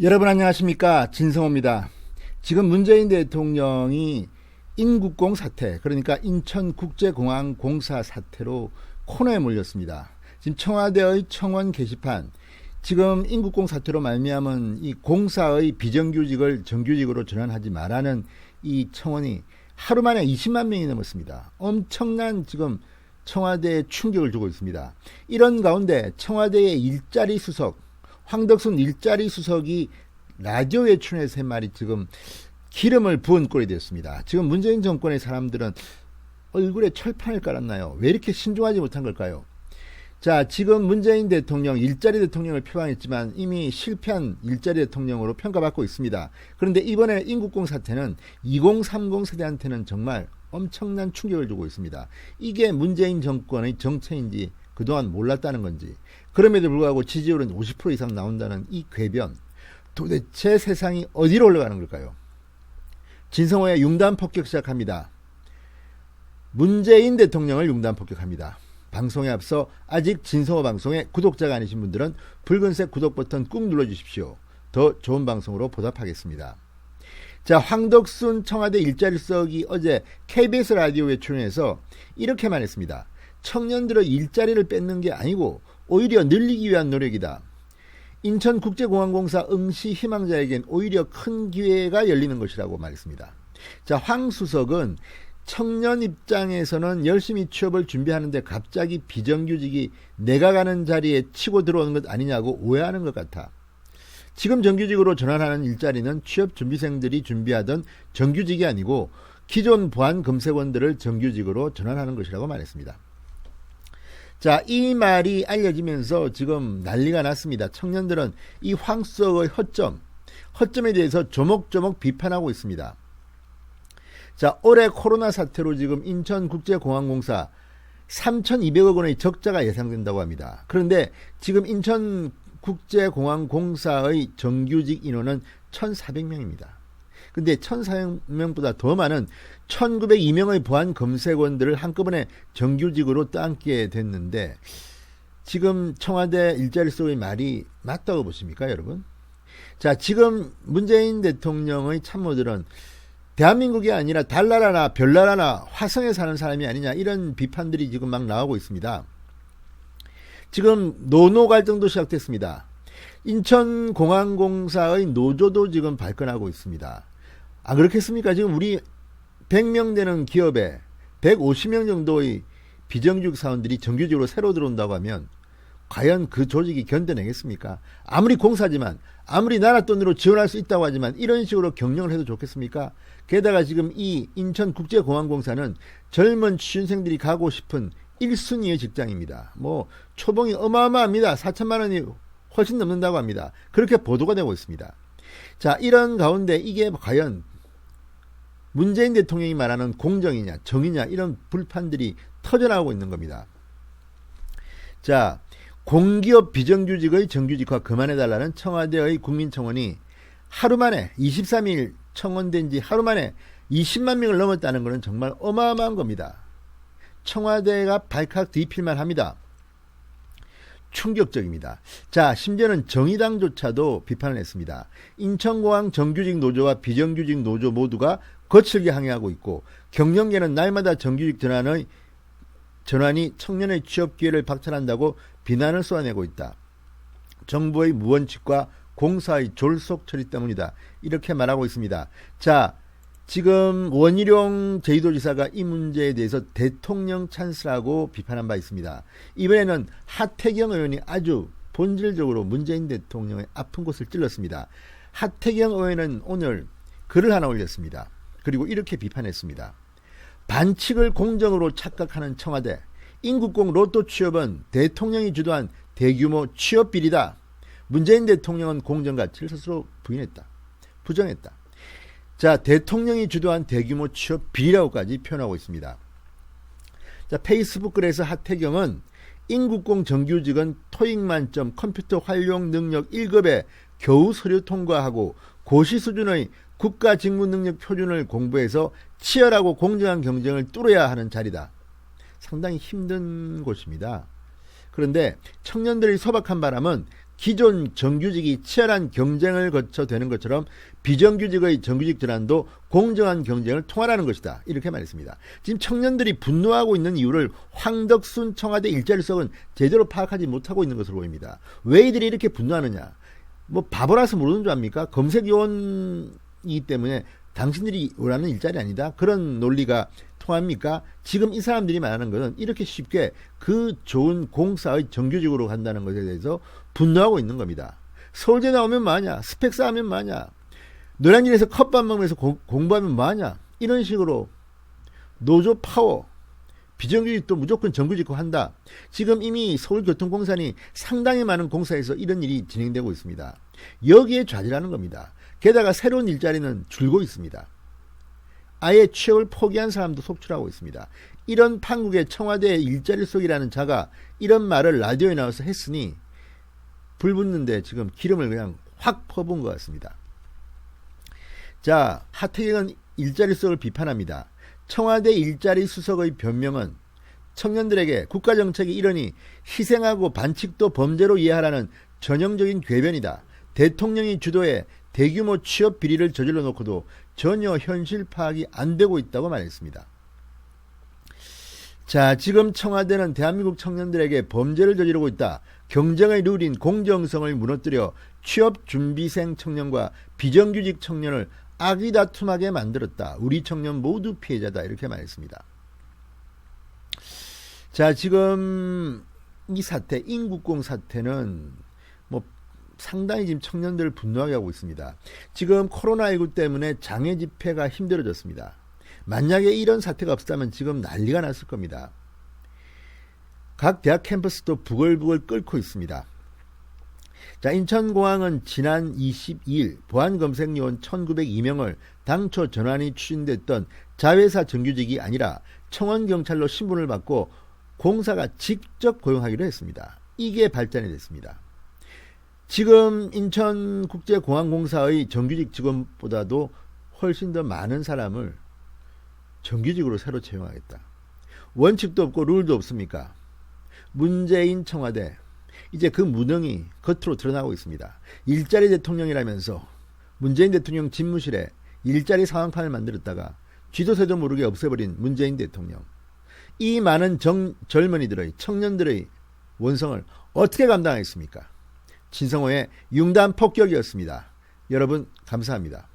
여러분 안녕하십니까, 진성호입니다. 지금 문재인 대통령이 인국공 사태, 그러니까 인천국제공항 공사 사태로 코너에 몰렸습니다. 지금 청와대의 청원 게시판, 지금 인국공 사태로 말미암은 이 공사의 비정규직을 정규직으로 전환하지 말라는 이 청원이 하루 만에 20만 명이 넘었습니다. 엄청난 지금 청와대에 충격을 주고 있습니다. 이런 가운데 청와대의 일자리 수석, 황덕순 일자리 수석이 라디오에 출연해서 한 말이 지금 기름을 부은 꼴이 되었습니다. 지금 문재인 정권의 사람들은 얼굴에 철판을 깔았나요? 왜 이렇게 신중하지 못한 걸까요? 자, 지금 문재인 대통령 일자리 대통령을 표방했지만 이미 실패한 일자리 대통령으로 평가받고 있습니다. 그런데 이번에 인국공 사태는 2030 세대한테는 정말 엄청난 충격을 주고 있습니다. 이게 문재인 정권의 정체인지 그동안 몰랐다는 건지, 그럼에도 불구하고 지지율은 50% 이상 나온다는 이 궤변, 도대체 세상이 어디로 올라가는 걸까요? 진성호의 융단 폭격 시작합니다. 문재인 대통령을 융단 폭격합니다. 방송에 앞서 아직 진성호 방송의 구독자가 아니신 분들은 붉은색 구독 버튼 꾹 눌러주십시오. 더 좋은 방송으로 보답하겠습니다. 자, 황덕순 청와대 일자리 수석이 어제 KBS 라디오에 출연해서 이렇게 말했습니다. 청년들의 일자리를 뺏는 게 아니고 오히려 늘리기 위한 노력이다. 인천국제공항공사 응시 희망자에겐 오히려 큰 기회가 열리는 것이라고 말했습니다. 자, 황 수석은 청년 입장에서는 열심히 취업을 준비하는데 갑자기 비정규직이 내가 가는 자리에 치고 들어오는 것 아니냐고 오해하는 것 같아. 지금 정규직으로 전환하는 일자리는 취업 준비생들이 준비하던 정규직이 아니고 기존 보안 검색원들을 정규직으로 전환하는 것이라고 말했습니다. 자, 이 말이 알려지면서 지금 난리가 났습니다. 청년들은 이 황수석의 허점에 대해서 조목조목 비판하고 있습니다. 자, 올해 코로나 사태로 지금 인천국제공항공사 3,200억 원의 적자가 예상된다고 합니다. 그런데 지금 인천국제공항공사의 정규직 인원은 1,400명입니다. 근데 1,400명보다 더 많은 1,902명의 보안 검색원들을 한꺼번에 정규직으로 떠안게 됐는데, 지금 청와대 일자리 수석의 말이 맞다고 보십니까, 여러분? 자, 지금 문재인 대통령의 참모들은 대한민국이 아니라 달나라나 별나라나 화성에 사는 사람이 아니냐, 이런 비판들이 지금 막 나오고 있습니다. 지금 노노 갈등도 시작됐습니다. 인천공항공사의 노조도 지금 발끈하고 있습니다. 아, 그렇겠습니까? 지금 우리 100명 되는 기업에 150명 정도의 비정규직 사원들이 정규직으로 새로 들어온다고 하면 과연 그 조직이 견뎌내겠습니까? 아무리 공사지만, 아무리 나라 돈으로 지원할 수 있다고 하지만 이런 식으로 경영을 해도 좋겠습니까? 게다가 지금 이 인천국제공항공사는 젊은 취준생들이 가고 싶은 1순위의 직장입니다. 뭐 초봉이 어마어마합니다. 4천만 원이 훨씬 넘는다고 합니다. 그렇게 보도가 되고 있습니다. 자, 이런 가운데 이게 과연 문재인 대통령이 말하는 공정이냐 정의냐, 이런 불판들이 터져나오고 있는 겁니다. 자, 공기업 비정규직의 정규직화 그만해달라는 청와대의 국민청원이 하루 만에 23일 청원된 지 하루 만에 20만 명을 넘었다는 것은 정말 어마어마한 겁니다. 청와대가 발칵 뒤필만 합니다. 충격적입니다. 자, 심지어는 정의당조차도 비판을 했습니다. 인천공항 정규직 노조와 비정규직 노조 모두가 거칠게 항의하고 있고, 경영계는 날마다 정규직 전환이 청년의 취업 기회를 박탈한다고 비난을 쏟아내고 있다. 정부의 무원칙과 공사의 졸속 처리 때문이다. 이렇게 말하고 있습니다. 자, 지금 원희룡 제주도지사가 이 문제에 대해서 대통령 찬스라고 비판한 바 있습니다. 이번에는 하태경 의원이 아주 본질적으로 문재인 대통령의 아픈 곳을 찔렀습니다. 하태경 의원은 오늘 글을 하나 올렸습니다. 그리고 이렇게 비판했습니다. 반칙을 공정으로 착각하는 청와대, 인국공 로또 취업은 대통령이 주도한 대규모 취업 비리다. 문재인 대통령은 공정 가치를 스스로 부정했다. 자, 대통령이 주도한 대규모 취업 비리라고까지 표현하고 있습니다. 자, 페이스북 글에서 하태경은 인국공 정규직은 토익 만점 컴퓨터 활용 능력 1급에 겨우 서류 통과하고 고시 수준의 국가 직무 능력 표준을 공부해서 치열하고 공정한 경쟁을 뚫어야 하는 자리다. 상당히 힘든 곳입니다. 그런데 청년들이 소박한 바람은 기존 정규직이 치열한 경쟁을 거쳐 되는 것처럼 비정규직의 정규직 전환도 공정한 경쟁을 통하라는 것이다. 이렇게 말했습니다. 지금 청년들이 분노하고 있는 이유를 황덕순 청와대 일자리 수석은 제대로 파악하지 못하고 있는 것으로 보입니다. 왜 이들이 이렇게 분노하느냐? 뭐 바보라서 모르는 줄 압니까? 검색요원이기 때문에 당신들이 원하는 일자리 아니다. 그런 논리가 통합니까? 지금 이 사람들이 말하는 것은 이렇게 쉽게 그 좋은 공사의 정규직으로 간다는 것에 대해서 분노하고 있는 겁니다. 서울대 나오면 뭐하냐? 스펙 쌓으면 뭐하냐? 노량진에서 컵밥 먹으면서 공부하면 뭐하냐? 이런 식으로 노조 파워, 비정규직도 무조건 정규직화 한다. 지금 이미 서울교통공사니 상당히 많은 공사에서 이런 일이 진행되고 있습니다. 여기에 좌절하는 겁니다. 게다가 새로운 일자리는 줄고 있습니다. 아예 취업을 포기한 사람도 속출하고 있습니다. 이런 판국의 청와대 일자리 속이라는 자가 이런 말을 라디오에 나와서 했으니 불 붙는데 지금 기름을 그냥 확 퍼부은 것 같습니다. 자, 하태경은 일자리 수석을 비판합니다. 청와대 일자리 수석의 변명은 청년들에게 국가정책이 이러니 희생하고 반칙도 범죄로 이해하라는 전형적인 궤변이다. 대통령이 주도해 대규모 취업 비리를 저질러 놓고도 전혀 현실 파악이 안 되고 있다고 말했습니다. 자, 지금 청와대는 대한민국 청년들에게 범죄를 저지르고 있다. 경쟁의 룰인 공정성을 무너뜨려 취업준비생 청년과 비정규직 청년을 악의다툼하게 만들었다. 우리 청년 모두 피해자다. 이렇게 말했습니다. 자, 지금 이 사태, 인국공 사태는 뭐 상당히 지금 청년들을 분노하게 하고 있습니다. 지금 코로나19 때문에 장애 집회가 힘들어졌습니다. 만약에 이런 사태가 없었다면 지금 난리가 났을 겁니다. 각 대학 캠퍼스도 부글부글 끓고 있습니다. 자, 인천공항은 지난 22일 보안검색요원 1902명을 당초 전환이 추진됐던 자회사 정규직이 아니라 청원경찰로 신분을 받고 공사가 직접 고용하기로 했습니다. 이게 발전이 됐습니다. 지금 인천국제공항공사의 정규직 직원보다도 훨씬 더 많은 사람을 정규직으로 새로 채용하겠다. 원칙도 없고 룰도 없습니까? 문재인 청와대, 이제 그 무능이 겉으로 드러나고 있습니다. 일자리 대통령이라면서 문재인 대통령 집무실에 일자리 상황판을 만들었다가 쥐도새도 모르게 없애버린 문재인 대통령. 이 많은 젊은이들의, 청년들의 원성을 어떻게 감당하겠습니까? 진성호의 융단 폭격이었습니다. 여러분 감사합니다.